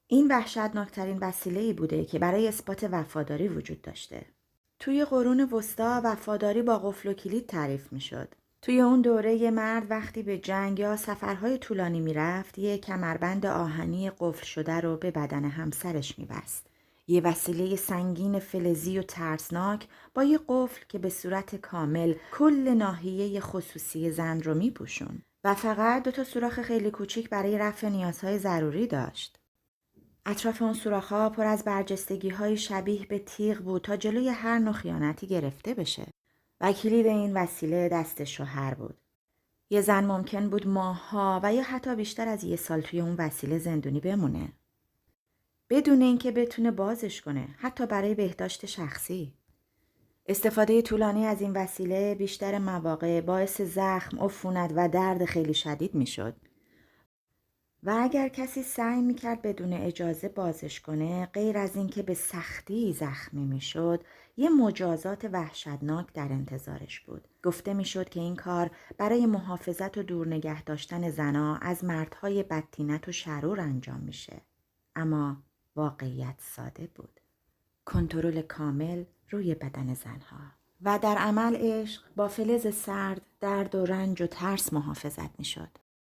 این وحشتناکترین وسیله‌ای بوده که برای اثبات وفاداری وجود داشته. توی قرون وسطا وفاداری با قفل و کلید تعریف میشد. توی اون دوره یه مرد وقتی به جنگ یا سفرهای طولانی میرفت یه کمربند آهنی قفل شده رو به بدن همسرش میبست. یه وسیله سنگین فلزی و ترسناک با یه قفل که به صورت کامل کل ناحیه خصوصی زن رو میپوشون و فقط 2 سوراخ خیلی کوچیک برای رفع نیازهای ضروری داشت. اطراف اون سوراخ‌ها پر از برجستگی‌های شبیه به تیغ بود تا جلوی هر نوع خیانتی گرفته بشه. و کلید این وسیله دست شوهر بود. یه زن ممکن بود ماه‌ها و یا حتی بیشتر از 1 سال توی اون وسیله زندونی بمونه. بدون اینکه بتونه بازش کنه، حتی برای بهداشت شخصی. استفاده طولانی از این وسیله بیشتر مواقع باعث زخم، عفونت و درد خیلی شدید میشد. و اگر کسی سعی میکرد بدون اجازه بازش کنه، غیر از اینکه به سختی زخمی میشد، یه مجازات وحشتناک در انتظارش بود. گفته میشد که این کار برای محافظت و دور نگه داشتن زنها از مردهای بدطینت و شرور انجام میشه. اما واقعیت ساده بود. کنترل کامل روی بدن زنها. و در عمل عشق با فلز سرد، درد و رنج و ترس محافظت میشد.